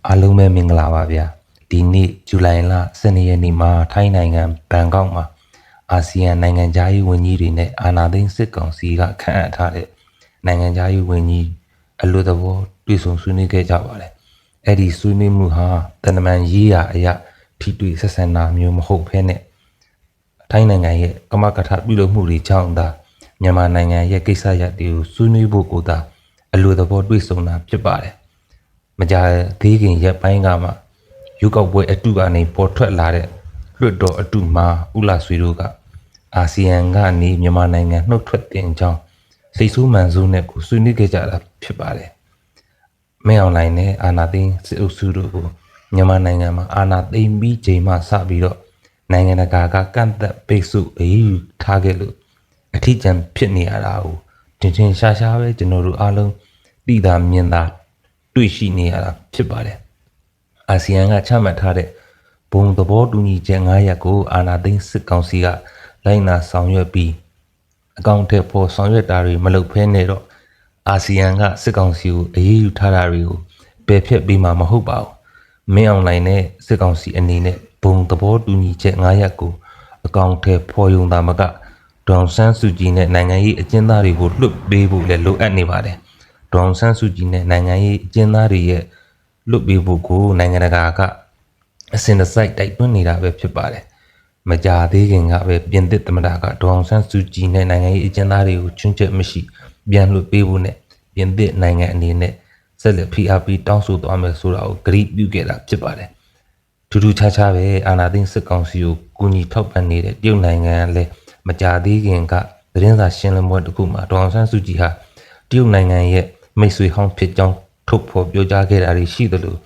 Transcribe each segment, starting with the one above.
အားလုံးပဲမင်္ဂလာပါဗျာဒီနေ့ဇူလိုင်လ12ရက်နေ့မှာထိုင်းနိုင်ငံဘန်ကောက်မှာအာဆီယံနိုင်ငံသားရေးဝန်ကြီးတွေနဲ့အာဏာသိမ်းစစ်ကောင်စီကခန့်အပ်ထားတဲ့နိုင်ငံသားရေးဝန်ကြီးအလို့သဘောတွေ့ဆုံဆွေးနွေးခဲ့ကြပါတယ်အဲ့ဒီဆွေးနွေးမှုဟာတန်တမန်ရေးရာအရာထိတွေ့ဆက်ဆံတာမျိုးမဟုတ်ဘဲနဲ့ထိုင်းနိုင်ငံရဲ့ကမကထပြုလုပ်မှုတွေကြောင့်သာမြန်မာနိုင်ငံရဲ့ကိစ္စရပ်တွေကိုဆွေးနွေးဖို့ကိုသာအလို့သဘောတွေ့ဆုံတာဖြစ်ပါတယ်မကြသေးခင်ရက်ပိုင်းကမှရုပ်ောက်ပွဲအတုကနေပေါ်ထွက်လာတဲ့လွတ်တော်အတုမှာဥလာဆွေတို့ကအာဆီယံကနေမြန်မာနိုင်ငံနှုတ်ထွက်တင်ကြောင်းစိတ်ဆိုးမှန်ဆိုးနဲ့ကိုဆွေးနွေးခဲ့ကြတာဖြစ်ပါတယ်။မဲအွန်လိုင်းနဲ့အာနာသိန်းစစ်အုပ်စုတို့ကိုမြန်မာနိုင်ငံမှာအာဏာသိမ်းပြီးချိန်မှစပြီးတော့နိုင်ငံတကာကကန့်သက်ပိတ်ဆို့အရေးယူထားခဲ့လို့အထီးကျန်ဖြစ်နေရတာကိုတင်တင်ရှားရှားပဲကျွန်တော်တို့အားလုံးသိတာမြင်တာတွေ့ရှိနေရတာဖြစ်ပါတယ်အာဆီယံကချမှတ်ထားတဲ့ဘုံသဘောတူညီချက်9ရပ်ကိုအာဏာသိမ်းစစ်ကောင်စီကလိုက်နာဆောင်ရွက်ပြီးအကောင့်ထဲပေါ်ဆောင်ရွက်တာတွေမလုပ်ဖဲနဲ့တော့အာဆီယံကစစ်ကောင်စီကိုအရေးယူထားတာတွေကိုပယ်ဖျက်ပေးမှာမဟုတ်ပါဘူးမင်းအွန်လိုင်းနဲ့စစ်ကောင်စီအနေနဲ့ဘုံသဘောတူညီချက်9ရပ်ကိုအကောင့်ထဲပေါ်ယုံတာမကဒေါန်ဆန်းစုကြည်နဲ့နိုင်ငံရေးအကျဉ်းသားတွေကိုလွှတ်ပေးဖို့လည်းလိုအပ်နေပါတယ်ဒေါန်ဆန်းစုကြည်နဲ့နိုင်ငံရေးအကျဉ်းသားတွေရဲ့လွတ်ပေးဖို့ကိုနိုင်ငံတကာကအစင်တစိုက်တိုက်တွန်းနေတာပဲဖြစ်ပါတယ်မကြာသေးခင်ကပဲပြင်သစ်သမ္မတကဒေါန်ဆန်းစုကြည်နဲ့နိုင်ငံရေးအကျဉ်းသားတွေကိုချွင်းချက်မရှိပြန်လွတ်ပေးဖို့နဲ့ပြင်သစ်နိုင်ငံအနေနဲ့ဆက်လက်ဖိအားပေးတောင်းဆိုသွားမယ်ဆိုတာကိုကြေညာပြုခဲ့တာဖြစ်ပါတယ်ထူးထူးခြားခြားပဲအာဏာသိမ်းစစ်ကောင်စီကိုကူညီထောက်ပံ့နေတဲ့တရုတ်နိုင်ငံလည်းမကြာသေးခင်ကသတင်းစာရှင်းလင်းပွဲတစ်ခုမှာဒေါန်ဆန်းစုကြည်ဟာတရုတ်နိုင်ငံရဲ့မိတ်ဆွေဟောင်းဖြစ်ကြောင်းထုတ်ဖော်ပြောကြားခဲ့တာတွေရှိသလို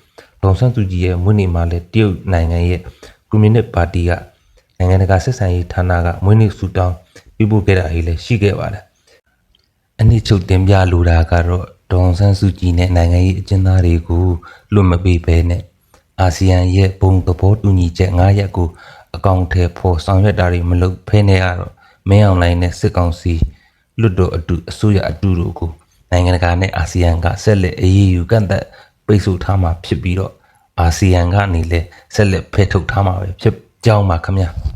ဒေါန်ဆန်းစုကြည်ရဲ့မွေးနေ့မှာလည်းတရုတ်နိုင်ငံရဲ့ကွန်မြူနစ်ပါတီကနိုင်ငံတကာဆက်ဆံရေးဌာနကမွေးနေ့ဆုတောင်းပြုလုပ်ခဲ့တာတွေလည်းရှိခဲ့ပါတယ်။အနည်းချုပ်တင်ပြလိုတာကတော့ဒေါန်ဆန်းစုကြည်နဲ့နိုင်ငံရေးအကျဉ်းသားတွေကိုလွတ်မပေးဘဲနဲ့အာဆီယံရဲ့ဘုံသဘောတူညီချက်9ရပ်ကိုအကောင့်ထဲပေါ်ဆောင်ရွက်တာတွေမလုပ်ဖဲနဲ့ကတော့မင်းအောင်လှိုင်နဲ့စစ်ကောင်စီလွတ်တော်အတူအစိုးရအတူတို့ကိုနိုင်ငံတကာနဲ့အာဆီယံကဆက်လက်အရေးယူကန့်သက်ပိတ်ဆို့ထားမှာဖြစ်ပြီးတော့အာဆီယံကနေလည်းဆက်လက်ဖယ်ထုတ်ထားမှာပဲဖြစ်ကြောင်းပါခင်ဗျာ။